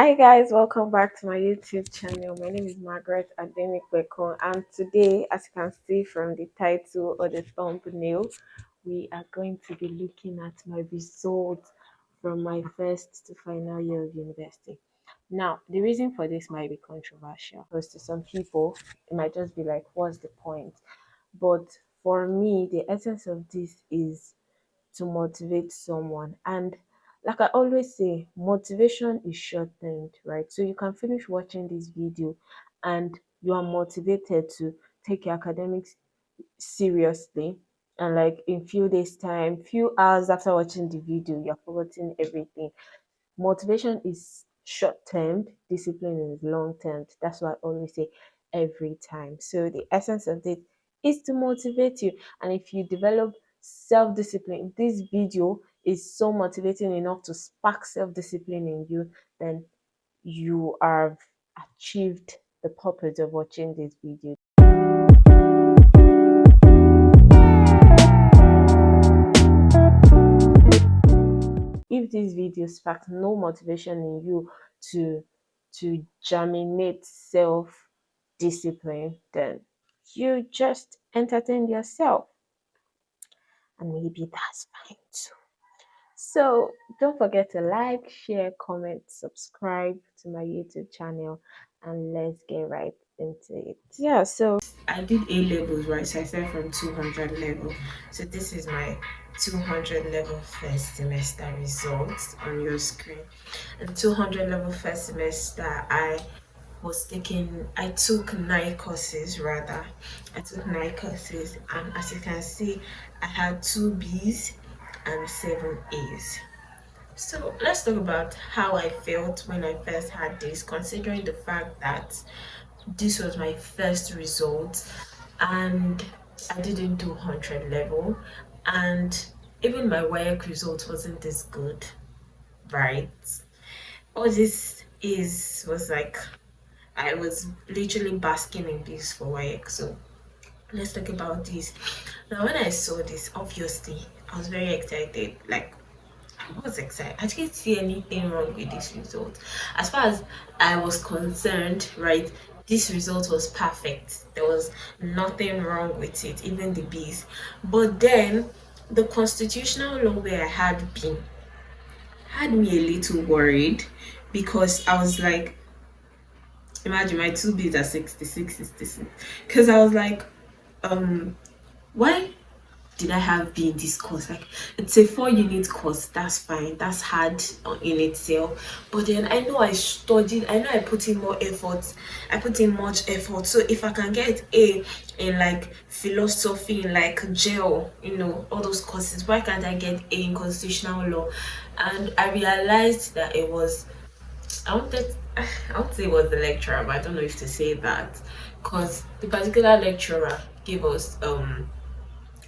Hi guys, welcome back to my YouTube channel. My name is Margaret Adenikweko, and today, as you can see from the title or the thumbnail, we are going to be looking at my results from my first to final year of university. Now, the reason for this might be controversial because to some people it might just be like, what's the point? But for me, the essence of this is to motivate someone. And like I always say, motivation is short term, right? So you can finish watching this video and you are motivated to take your academics seriously. And like in few days' time, few hours after watching the video, you're forgetting everything. Motivation is short term, discipline is long term. That's what I always say every time. So the essence of it is to motivate you. And if you develop self-discipline, this video is so motivating enough to spark self-discipline in you, then you have achieved the purpose of watching this video. If this video sparked no motivation in you to germinate self discipline, then you just entertain yourself, and maybe that's fine too. So don't forget to like, share, comment, subscribe to my YouTube channel, and let's get right into it. Yeah, so I did A levels, right? So I started from 200 level. So this is my 200 level first semester results on your screen. And 200 level first semester, I took 9 courses rather. I took 9 courses, and as you can see, I had 2 B's and 7 A's. So let's talk about how I felt when I first had this, considering the fact that this was my first result and I didn't do 100 level, and even my work result wasn't this good, right? All this is was like I was literally basking in this for work. So let's talk about this. Now, when I saw this, obviously, I was very excited. Like, I was excited. I didn't see anything wrong with this result. As far as I was concerned, right, this result was perfect. There was nothing wrong with it, even the B's. But then, the constitutional law where I had been had me a little worried because I was like, imagine my 2 B's are 66, 66. Because I was like, why did I have B in this course? Like, it's a 4 unit course, that's fine, that's hard in itself. But then I know I studied, I know I put in more effort, I put in much effort. So if I can get A in like philosophy, in like gel, all those courses, why can't I get A in constitutional law? And I realized that it was I would say it was the lecturer, but I don't know if to say that, because the particular lecturer gave us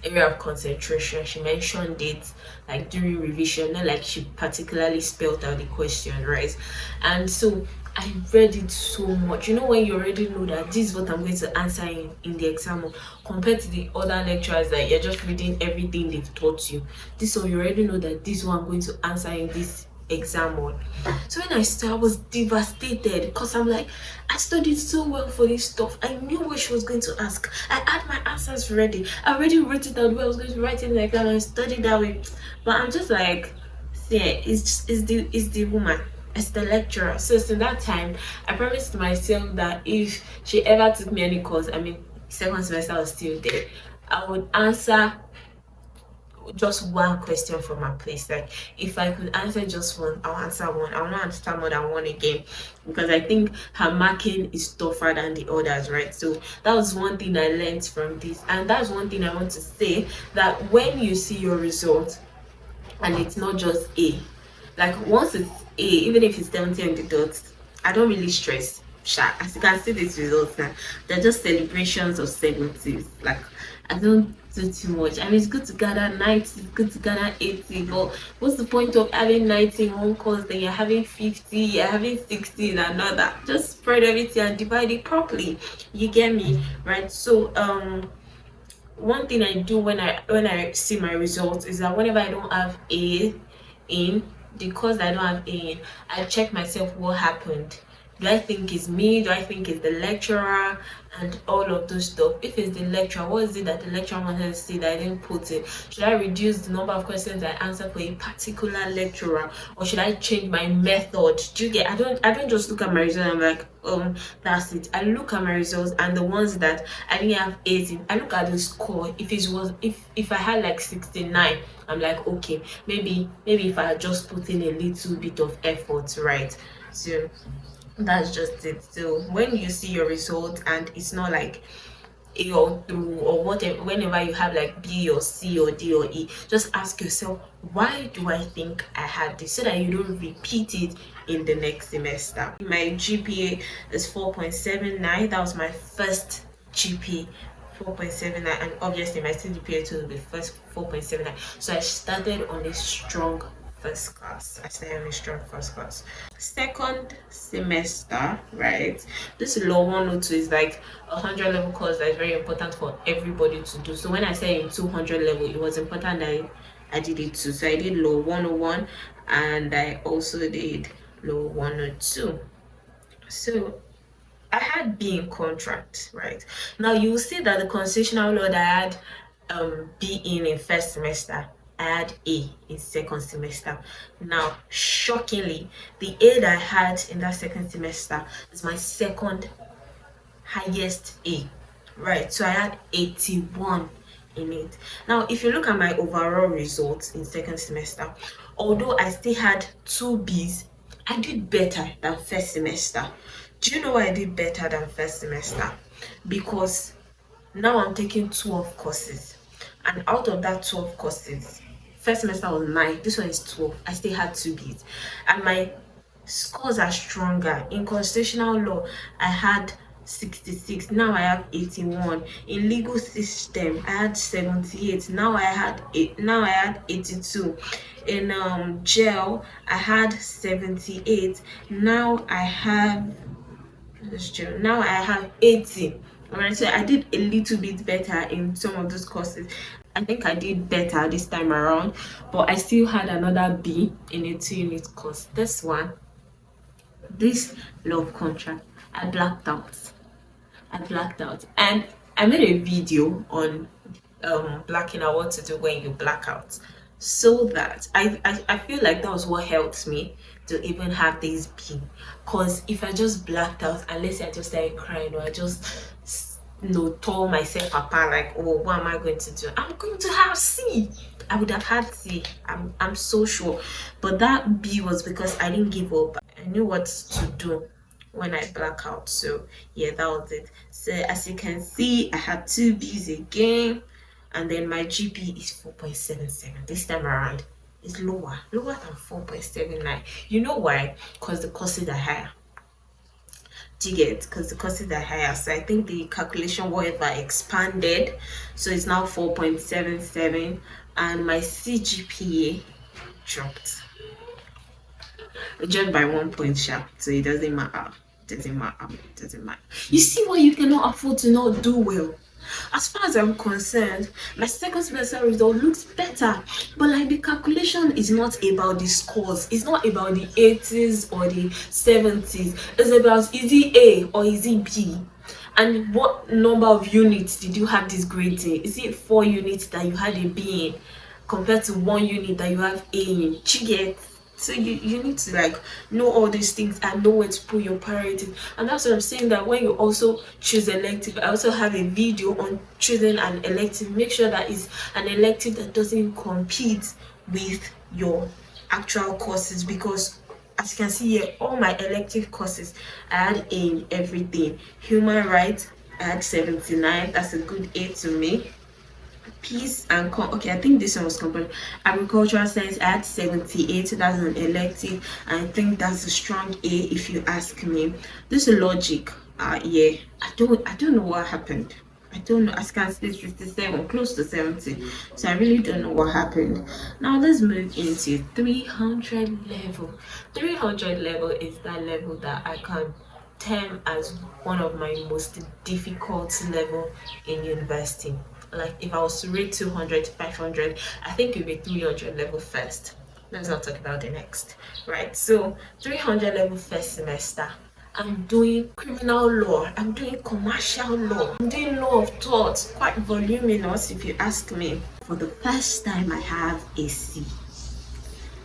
area of concentration. She mentioned it like during revision, not like she particularly spelled out the question, right? And so I read it so much. When you already know that this is what I'm going to answer in the exam, compared to the other lecturers that you're just reading everything they've taught you. This one you already know that this one I'm going to answer in this exam on. So when I started, I was devastated because I'm like, I studied so well for this stuff. I knew what she was going to ask. I had my answers ready. I already wrote it out where I was going to write it like that, and I studied that way. But I'm just like, yeah, it's the woman. It's the lecturer. So since that time, I promised myself that if she ever took me any course, I mean, second semester was still there, I would answer just one question from my place. Like, if I could answer just one, I'll answer one. I will not answer more than one again, because I think her marking is tougher than the others, right? So that was one thing I learned from this, and that's one thing I want to say, that when you see your result and it's not just A, like once it's A, even if it's 70 on the dot, I don't really stress. As you can see these results now, they're just celebrations of 70s. Like, I don't do too much. I mean, it's good to gather 90, it's good to gather 80, but what's the point of having 90 in one course, then you're having 50, you're having 60 in another? Just spread everything and divide it properly. You get me, right? So one thing I do when I see my results is that whenever I don't have A in, the course that I don't have A in, I check myself what happened. Do I think it's me? Do I think it's the lecturer? And all of those stuff. If it's the lecturer, what is it that the lecturer wanted to say that I didn't put it? Should I reduce the number of questions I answer for a particular lecturer, or should I change my method? Do you get? I don't just look at my results and I'm like, that's it. I look at my results, and the ones that I didn't have 18, I look at the score. If I had like 69, I'm like, okay, maybe if I had just put in a little bit of effort, right? So that's just it. So when you see your result and it's not like A or through or whatever, whenever you have like B or C or D or E, just ask yourself, why do I think I had this, so that you don't repeat it in the next semester. My GPA is 4.79. That was my first GPA, 4.79, and obviously my CGPA too will be first 4.79. So I started on a strong first class. Second semester, right? This law 102 is like 100 level course that is very important for everybody to do. So when I say in 200 level, it was important that I did it too. So I did law 101 and I also did law 102. So I had B in contract, right? Now you will see that the constitutional law that I had B in first semester, I had A in second semester. Now, shockingly, the A that I had in that second semester is my second highest A, right? So I had 81 in it. Now, if you look at my overall results in second semester, although I still had 2 Bs, I did better than first semester. Do you know why I did better than first semester? Because now I'm taking 12 courses, and out of that 12 courses, first semester was 9, this one is 12. I still had 2 Bs, and my scores are stronger. In constitutional law, I had 66, now I have 81. In legal system, I had 78, now I had 82. In jail, I had 78, now I have 80. Alright, so I did a little bit better in some of those courses. I think I did better this time around, but I still had another B in a 2-unit course. This love contract, I blacked out. And I made a video on blacking out, what to do when you black out, so that I feel like that was what helped me to even have this B. Because if I just blacked out, unless I just started crying or I just tore myself apart, like, oh, what am I going to do? I'm going to have C. I would have had C. I'm so sure. But that B was because I didn't give up. I knew what to do when I black out. So yeah, that was it. So as you can see, I had 2 Bs again, and then my GP is 4.77 this time around. It's lower than 4.79. You know why? Because the courses are higher. Do you get? Because the courses are higher. So I think the calculation whatever expanded, so it's now 4.77, and my CGPA dropped just by 1 point sharp. So it doesn't matter. You see why you cannot afford to not do well. As far as I'm concerned, my second semester result looks better, but like the calculation is not about the scores. It's not about the 80s or the 70s. It's about, is it A or is it B? And what number of units did you have this grade in? Is it 4 units that you had a B in compared to 1 unit that you have A in? Do you get? So you need to like know all these things and know where to put your priorities. And that's what I'm saying, that when you also choose elective, I also have a video on choosing an elective. Make sure that it's an elective that doesn't compete with your actual courses, because as you can see here, all my elective courses, I had A in everything. Human rights, I had 79. That's a good A to me. Peace and okay, I think this one was complete. Agricultural science, I had 78. That's an elective, and I think that's a strong A if you ask me. This is logic. Yeah, I don't know what happened. I don't know. I can see 57, close to 70. So I really don't know what happened. Now let's move into 300 level. 300 level is that level that I can term as one of my most difficult level in university. Like if I was to rate 200 to 500, I think it would be 300 level first. let's not talk about the next. Right, so 300 level first semester, I'm doing criminal law, I'm doing commercial law, I'm doing law of thought, quite voluminous if you ask me. For the first time, I have a C.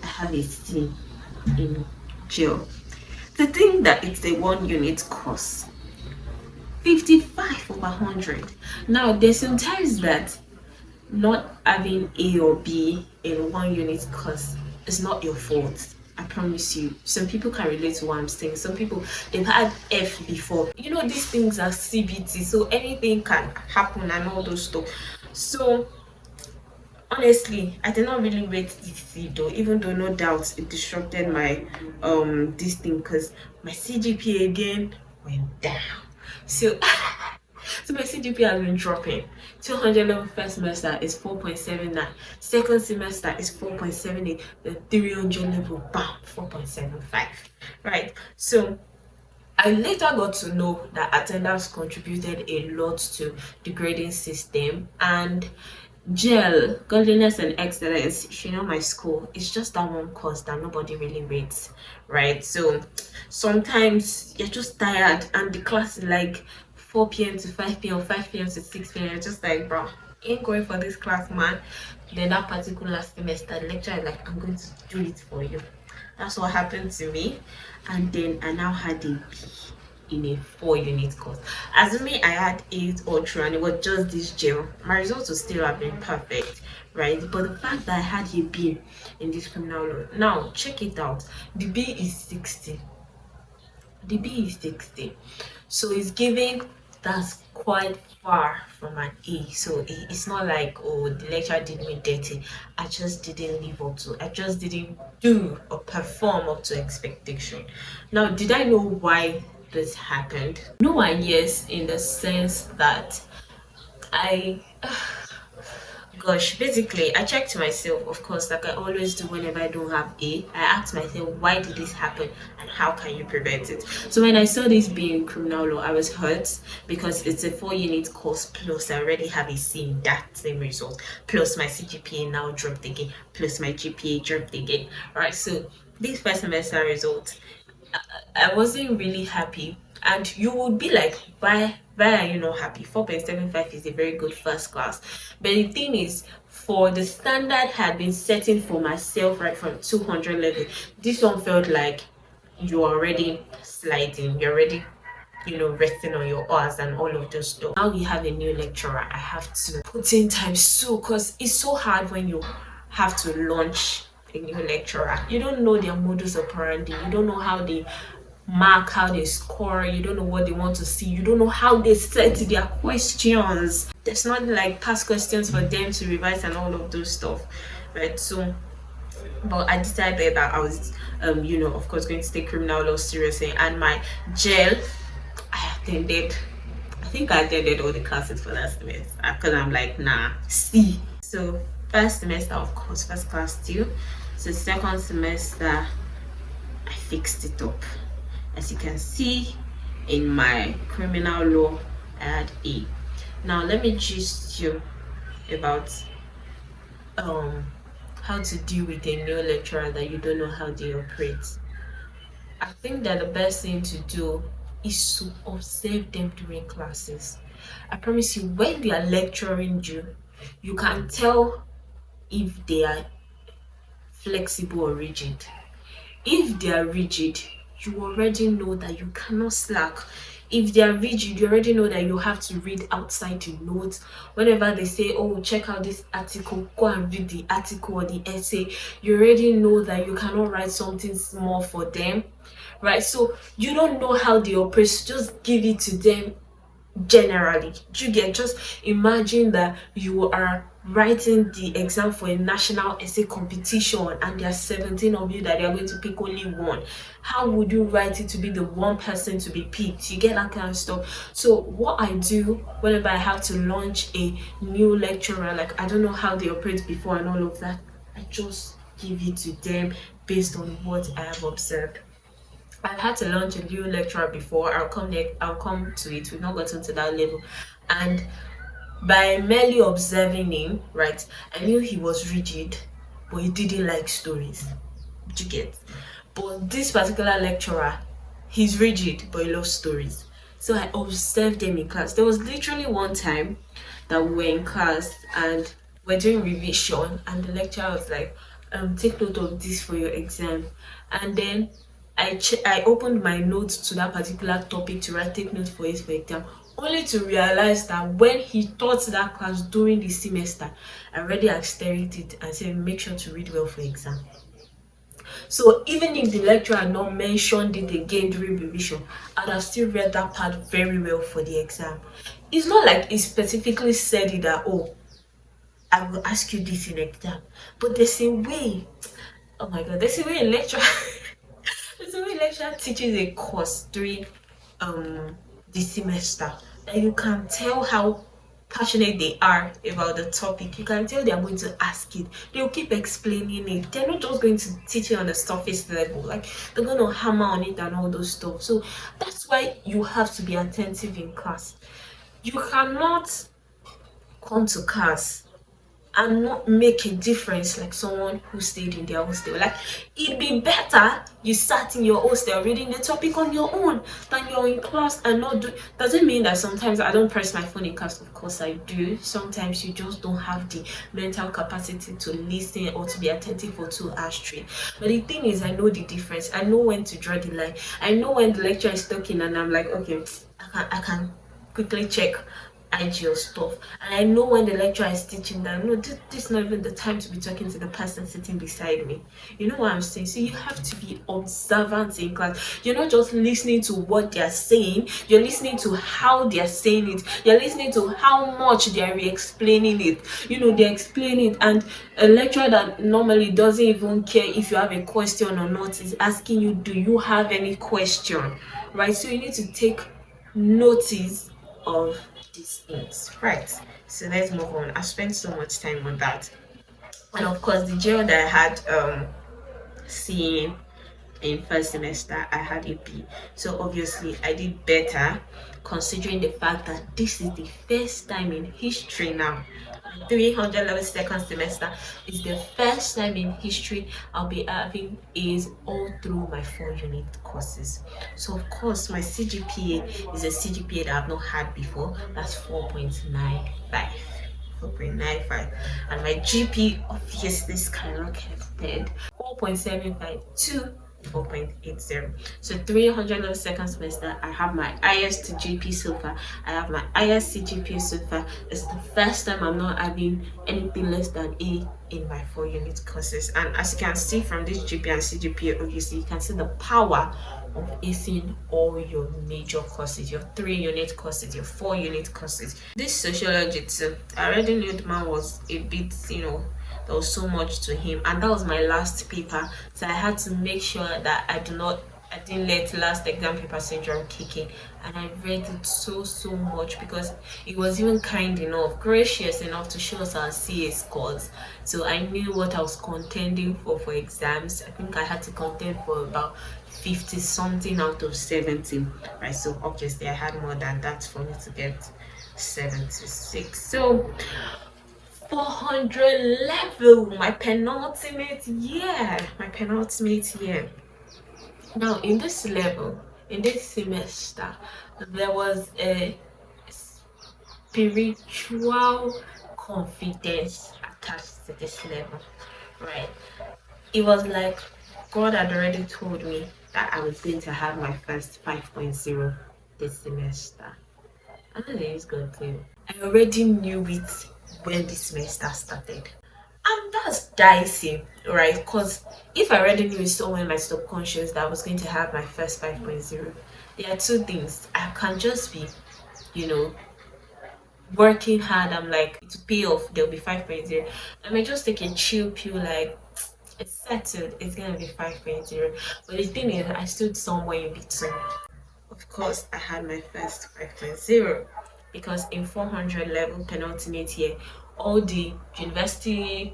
I have a C in jail. To think that it's a 1 unit course, 55 over 100. Now, there's sometimes that not having A or B in 1 unit course is not your fault. I promise you. Some people can relate to what I'm saying. Some people, they've had F before. You know, these things are CBT, so anything can happen and all those stuff. So honestly, I did not really rate this C though, even though no doubt it disrupted my this thing, because my CGPA again went down. So so my CGPA has been dropping. 200 level first semester is 4.79, second semester is 4.78, the 300 level, bam, 4.75. Right, so I later got to know that attendance contributed a lot to the grading system, and GEL, Godliness and Excellence, you know, my school, it's just that one course that nobody really rates, right? So sometimes you're just tired and the class is like 4 p.m. to 5 p.m., 5 p.m. to 6 p.m. You're just like, bro, ain't going for this class, man. Then that particular semester, the lecturer is like, I'm going to do it for you. That's what happened to me. And then I now had a B in a 4 unit course. Assuming I had 8 or true and it was just this gel, my results would still have been perfect, right? But the fact that I had a B in this criminal law, now check it out. The B is 60. The B is 60. So it's giving, that's quite far from an A. So it's not like, oh, the lecturer did me dirty. I just didn't live up to, I just didn't do or perform up to expectation. Now, did I know why this happened? No and yes, in the sense that I gosh, basically I checked myself, of course, like I always do whenever I don't have A. I asked myself, why did this happen and how can you prevent it? So when I saw this being criminal law, I was hurt because it's a 4 unit course, plus I already have a C in that same result, plus my CGPA now dropped again, plus my GPA dropped again. Right, so this first semester result, I wasn't really happy. And you would be like, why are you not happy? 4.75 is a very good first class. But the thing is, for the standard I had been setting for myself right from 200 level, this one felt like you're already sliding, you're already, you know, resting on your oars and all of those stuff. Now we have a new lecturer. I have to put in time, so because it's so hard when you have to launch a new lecturer. You don't know their modus operandi, you don't know how they mark, how they score, you don't know what they want to see, you don't know how they set their questions. There's not like past questions for them to revise and all of those stuff, right? So but I decided that I was you know, of course, going to take criminal law seriously. And my gel, I think I attended all the classes for that semester because I'm like, nah, C. So first semester, of course, first class too. So second semester, I fixed it up. As you can see, in my criminal law, I had A. Now let me gist you about how to deal with a new lecturer that you don't know how they operate. I think that the best thing to do is to observe them during classes. I promise you, when they are lecturing you, you can tell if they are flexible or rigid. If they are rigid, you already know that you cannot slack. If they are rigid, you already know that you have to read outside the notes. Whenever they say, oh, check out this article, go and read the article or the essay, you already know that you cannot write something small for them, right? So you don't know how they operate, just give it to them generally. You get, just imagine that you are writing the exam for a national essay competition and there are 17 of you that they are going to pick only one. How would you write it to be the one person to be picked? You get that kind of stuff. So what I do whenever I have to launch a new lecturer, like I don't know how they operate before and all of that, I just give it to them based on what I have observed. I've had to launch a new lecturer before. I'll come to it. We've not gotten to that level. And by merely observing him, right, I knew he was rigid. but he didn't like stories. Do you get? But this particular lecturer, he's rigid, but he loves stories. So I observed them in class. There was literally one time that we were in class and we're doing revision, and the lecturer was like, take note of this for your exam. And then I opened my notes to that particular topic to write take notes for it for exam, only to realize that when he taught that class during the semester, I already extended it and said make sure to read well for exam. So even if the lecturer had not mentioned it again during revision, I'd have still read that part very well for the exam. It's not like he specifically said it that, oh, I will ask you this in exam. But there's a way, oh my god, there's a way a lecturer there's a way a lecturer teaches a course during the semester that you can tell how passionate they are about the topic. You can tell they are going to ask it. They'll keep explaining it. They're not just going to teach it on the surface level. Like they're going to hammer on it and all those stuff. So that's why you have to be attentive in class. You cannot come to class and not make a difference like someone who stayed in their hostel. Like it'd be better you sat in your hostel reading the topic on your own than you're in class and not do. Doesn't mean that sometimes I don't press my phone in class. Of course I do. Sometimes you just don't have the mental capacity to listen or to be attentive for 2 hours straight. But the thing is, I know the difference. I know when to draw the line. I know when the lecturer is talking and I'm like, okay, I can quickly check IG or stuff. And I know when the lecturer is teaching that no, this is not even the time to be talking to the person sitting beside me. You know what I'm saying? So you have to be observant in class. You're not just listening to what they're saying, you're listening to how they're saying it, you're listening to how much they're re-explaining it. You know, they're explaining it, and a lecturer that normally doesn't even care if you have a question or not is asking you, do you have any question? Right? So you need to take notice of these things, right? So let's move on. I spent so much time on that, and of course the jail that I had seeing in first semester, I had a B. So obviously I did better, considering the fact that this is the first time in history now, 300 level second semester is the first time in history I'll be having A's all through my 4 unit courses. So of course my CGPA is a CGPA that I've not had before. That's 4.95. 4.95, and my GP obviously skyrocketed 4.75 to 4.80. So 300 level second semester, I have my highest GP so far. I have my highest CGPA so far. It's the first time I'm not having anything less than A in my 4 unit courses. And as you can see from this GP and CGPA, obviously you can see the power of acing all your major courses, your 3 unit courses, your 4 unit courses. This sociology too, I already knew the man was a bit, there was so much to him, and that was my last paper, so I had to make sure that I didn't let last exam paper syndrome kick in. And I read it so much because it was even kind enough, gracious enough to show us our CA scores. So I knew what I was contending for exams. I think I had to contend for about 50 something out of 70, right? So obviously I had more than that for me to get 76. So 400 level, my penultimate year. Now in this level, in this semester, there was a spiritual confidence attached to this level, right? It was like God had already told me that I was going to have my first 5.0 this semester. I know they use God too. I already knew it when the semester started. And that's dicey, right? Because if I already knew it somewhere in my subconscious that I was going to have my first 5.0, there are two things. I can just be, you know, working hard. I'm like, to pay off, there'll be 5.0. I may just take a chill pill, like, it's settled, it's gonna be 5.0. But the thing is, I stood somewhere in between. Of course, I had my first 5.0 because in 400 level penultimate year, all the university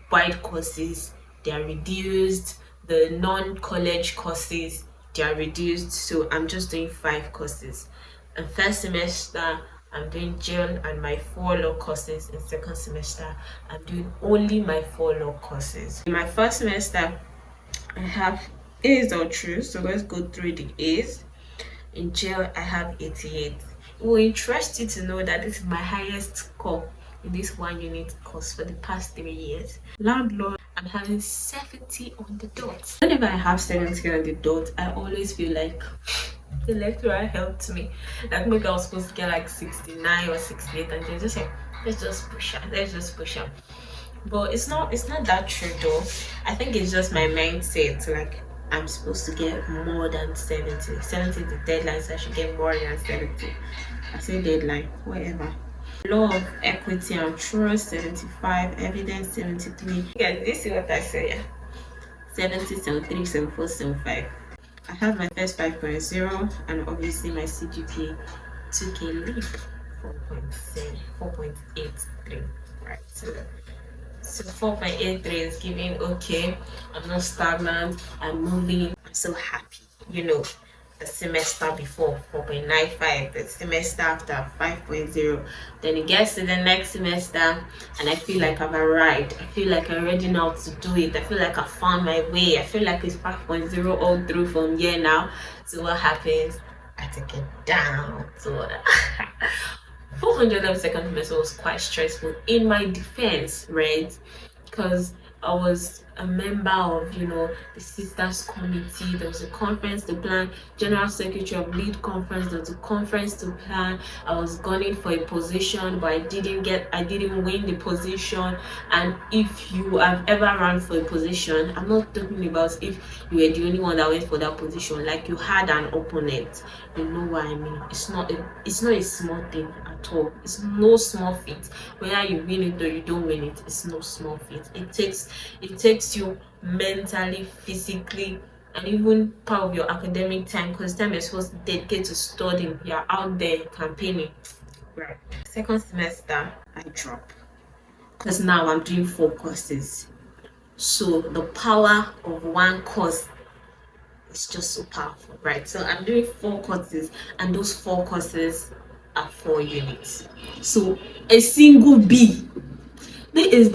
wide courses, they are reduced, the non-college courses, they are reduced. So I'm just doing 5 courses. And first semester, I'm doing jail and my 4 law courses. In second semester, I'm doing only my 4 law courses. In my first semester, I have A's or true, so let's go through the A's. In jail, I have 88. It will interest you to know that this is my highest score in this 1 unit course for the past 3 years. Landlord, I'm having 70 on the dot. Whenever I have 70 on the dot, I always feel like the lecturer helped me. Like maybe I was supposed to get like 69 or 68, and they're just like, let's just push her, let's just push her. But it's not that true though. I think it's just my mindset. Like I'm supposed to get more than 70. 70 is the deadline, so I should get more than 70. I say deadline, whatever. Law of equity and trust 75, evidence 73. Guys, this is what I say, yeah. 70, 73, 74, 75. I have my first 5.0 and obviously my CGPA took a leap, 4.7, 4.83, right? So 4.83 is giving okay. I'm not stagnant. I'm moving. I'm so happy. The semester before 4.95, the semester after 5.0. Then it gets to the next semester, and I feel like I've arrived. I feel like I already know how to do it. I feel like I found my way. I feel like it's 5.0 all through from here now. So what happens? I take it down. So 400 of second semester was quite stressful in my defense, right? Because I was a member of, the sisters committee. There was a conference to plan, general secretary of lead conference. There was a conference to plan. I was gunning for a position, but I didn't win the position. And if you have ever run for a position, I'm not talking about if you were the only one that went for that position, like you had an opponent. You know what I mean? It's not a small thing at all. It's no small feat. Whether you win it or you don't win it, it's no small feat. It takes you mentally, physically, and even part of your academic time, because time you're supposed to dedicate to studying, you're out there campaigning. Right. Second semester, I drop. Because now I'm doing 4 courses. So the power of one course, it's just so powerful, right? So I'm doing 4 courses, and those 4 courses are 4 units. So a single B. This is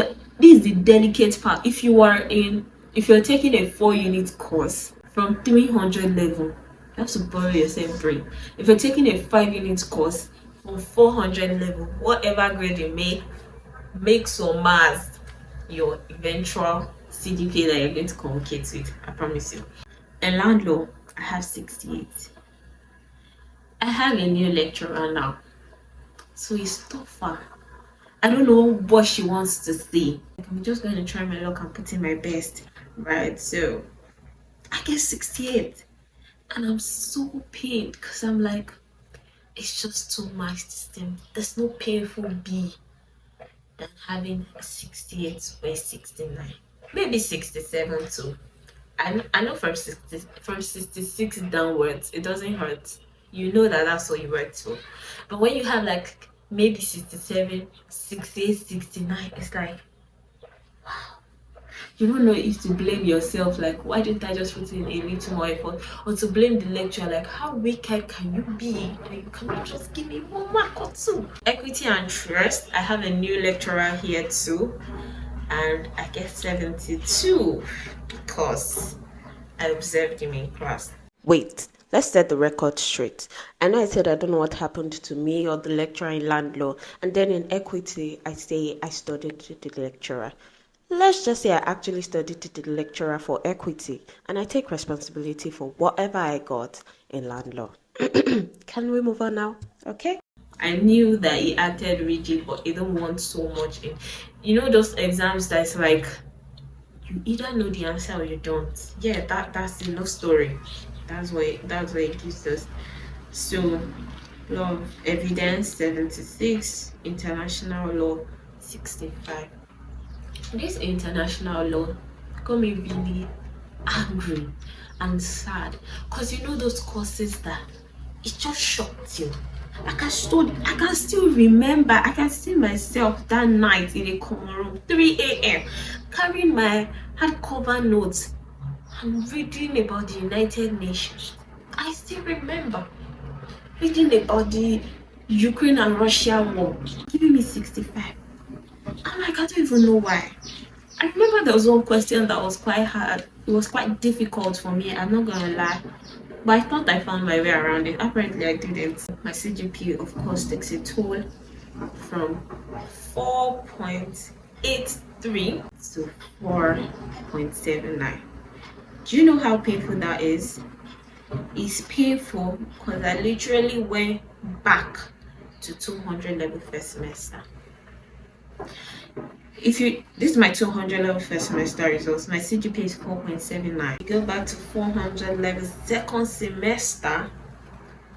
the delicate part. If you're taking a 4 unit course from 300 level, you have to borrow yourself brain. If you're taking a 5 unit course from 400 level, whatever grade you make surpass your eventual CGPA that you're going to communicate with. I promise you. In land law, I have 68. I have a new lecturer now, so it's tougher. I don't know what she wants to see. I'm just going to try my luck and put in my best, right? So I get 68, and I'm so pained because I'm like, it's just too much this thing. There's no painful B than having a 68 or a 69, maybe 67 too. I know from 66 downwards, it doesn't hurt. You know that's what you worked for. But when you have like maybe 67, 68, 69, it's like, wow. You don't know if to blame yourself, like, why didn't I just put in a little more effort? Or to blame the lecturer, like, how wicked can you be? Like, you cannot just give me 1 mark or 2. Equity and trust, I have a new lecturer here too. And I get 72 because I observed him in class. Wait, let's set the record straight. I know I said I don't know what happened to me or the lecturer in land law, and then in equity, I say I studied to the lecturer. Let's just say I actually studied to the lecturer for equity, and I take responsibility for whatever I got in land law. Can we move on now? Okay? I knew that he acted rigid, but he don't want so much in. Those exams that's like, you either know the answer or you don't. Yeah, that's the love story. That's what it gives us. So law of evidence 76, international law 65. This international law got me really angry and sad, because those courses that it just shocked you. I can still remember. I can see myself that night in a common room, 3 a.m. carrying my hardcover notes and reading about the United Nations. I still remember reading about the Ukraine and Russia war, giving me 65. I'm like, I don't even know why. I remember there was one question that was quite hard. It was quite difficult for me, I'm not gonna lie. But I thought I found my way around it. Apparently I didn't. My CGPA of course takes a toll from 4.83 to 4.79. Do you know how painful that is? It's painful because I literally went back to 200 level first semester. If you this is my 200 level first semester results, my CGPA is 4.79. You go back to 400 level second semester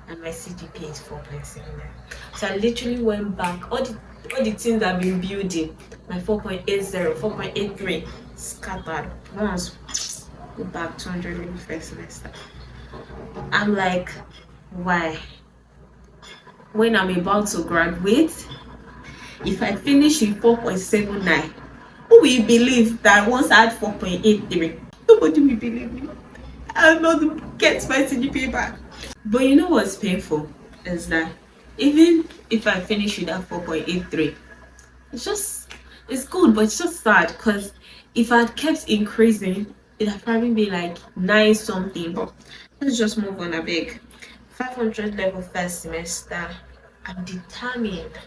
and my CGPA is 4.79. So I literally went back. All the things I've been building, my 4.80, 4.83 scattered once. Go back 200 level first semester. I'm like, why? When I'm about to graduate, if I finish with 4.79, who will believe that once I had 4.83? Nobody will believe me. I'll not get my CGPA back. But you know what's painful is that even if I finish with that 4.83, it's good, but it's just sad because if I had kept increasing, it'd have probably been like 9 something. But let's just move on a bit. 500 level first semester. I'm determined.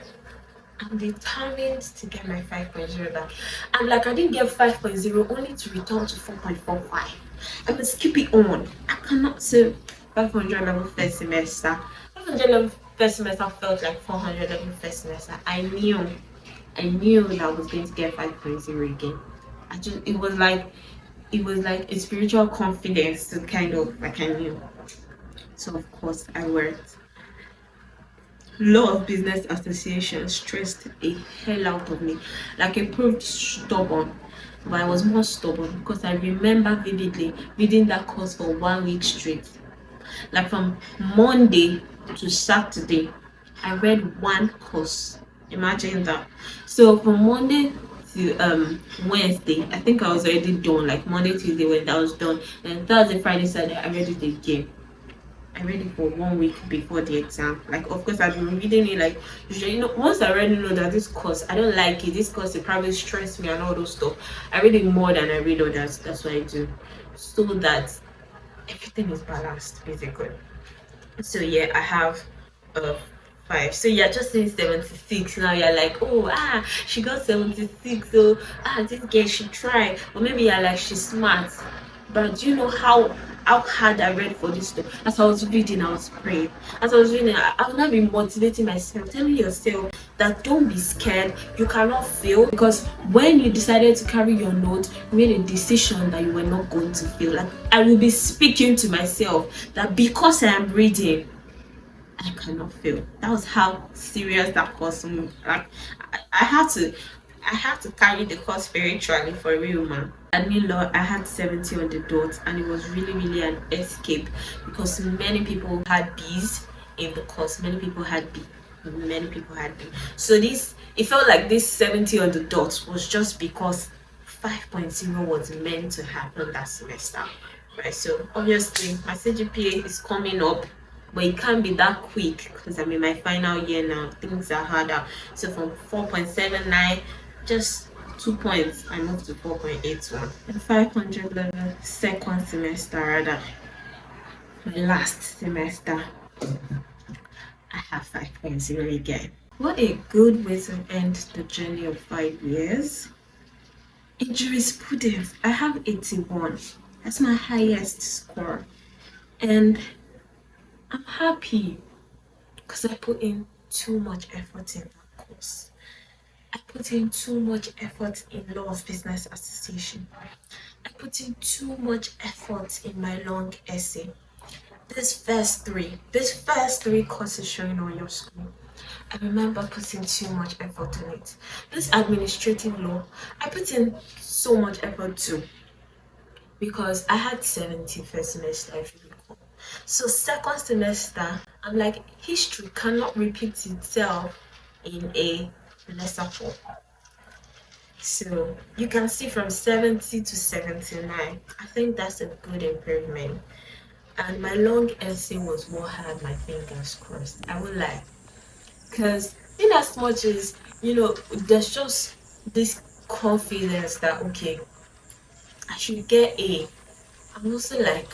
I'm determined to get my 5.0 back. I'm like, I didn't get 5.0 only to return to 4.45. I must keep it on. I cannot say 500 level first semester. 500 level first semester felt like 400 level first semester. I knew that I was going to get 5.0 again. It was like a spiritual confidence to kind of like I knew. So of course I worked. Law of Business Association stressed a hell out of me. Like I proved stubborn, but I was more stubborn because I remember vividly reading that course for 1 week straight. Like from Monday to Saturday, I read one course. Imagine that. So from Monday to Wednesday, I think I was already done. Like Monday, Tuesday, Wednesday, I was done. And Thursday, Friday, Saturday, I read it again. I read it for 1 week before the exam. Like, of course, I've been reading it. Like, usually, once I already know that this course, I don't like it. This course, it probably stress me and all those stuff. I read it more than I read others. That's what I do, so that everything is balanced, basically. So yeah, I have uh 5. So you're just saying 76 now. You're like, oh she got 76. So this girl should try. Or maybe you're like, she's smart. But do you know how hard I read for this stuff? As I was reading, I was praying. As I was reading, I would not be motivating myself, telling yourself that don't be scared, you cannot fail. Because when you decided to carry your note, you made a decision that you were not going to fail. Like I will be speaking to myself that because I am reading, I cannot fail. That was how serious that course was. Like I had to carry the course spiritually for real, man. Admin law, I had 70 on the dot, and it was really, really an escape because many people had B's in the course. Many people had B. Many people had B. So it felt like this 70 on the dot was just because 5.0 was meant to happen that semester. Right. So obviously my CGPA is coming up, but it can't be that quick because I'm in my final year now. Things are harder. So from 4.79, just 2 points, I moved to 4.81. And 500 level second semester, rather, my last semester, I have 5.0 again. What a good way to end the journey of 5 years. In jurisprudence, I have 81. That's my highest score. And I'm happy because I put in too much effort in that course. I put in too much effort in Law of Business Association. I put in too much effort in my long essay. These first three courses showing on your screen, I remember putting too much effort in it. This administrative law, I put in so much effort too because I had 70 first semester, if you recall. So second semester, I'm like, history cannot repeat itself in a lesser form. So you can see from 70 to 79. I think that's a good improvement. And my long essay was what had my fingers crossed. I would lie. Because in as much as there's just this confidence that okay, I should get A. I'm also like,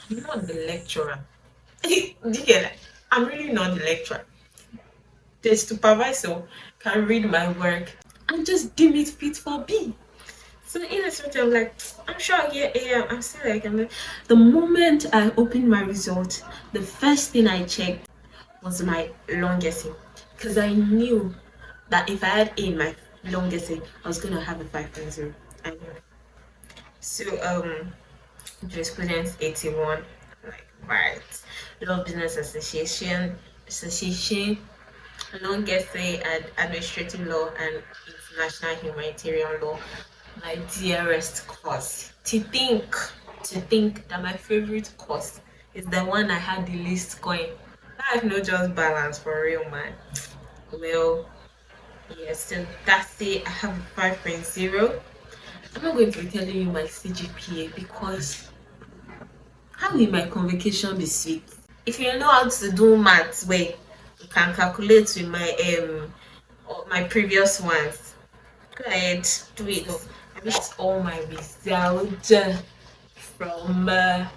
I'm not the lecturer. Do you get that? I'm really not the lecturer. The supervisor can read my work and just deem it fit for B. So in a sense, I'm like, I'm sure I'll get A. I'm still like, the moment I opened my result, the first thing I checked was my longest, because I knew that if I had A in my longest, I was gonna have a 5.0. I knew. So jurisprudence 81, like right, law of business association, longest and administrative law and international humanitarian law. My dearest course. To think that my favorite course is the one I had the least coin. Life no just balance for real, man. Well, yes, so that's it. I have a 5.0. I'm not going to be telling you my CGPA because how will my convocation be sweet? If you know how to do maths, wait, you can calculate with my previous ones. Go ahead, do it. So, I wish all my results from my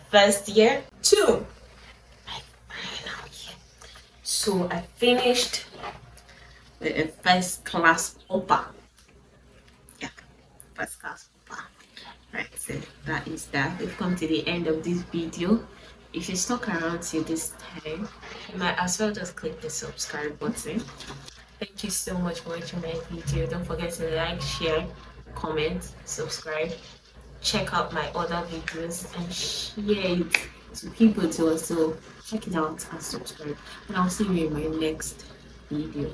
first year to my final year. So I finished with a first class upper. Yeah, first class upper. Right, so that is that. We've come to the end of this video. If you stuck around till this time, you might as well just click the subscribe button. Thank you so much for watching my video. Don't forget to like, share, comment, subscribe. Check out my other videos and share it to people to also check it out and subscribe. And I'll see you in my next video.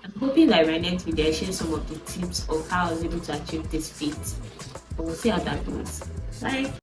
I'm hoping that my next video I share some of the tips of how I was able to achieve this feat. But we'll see how that goes. Bye.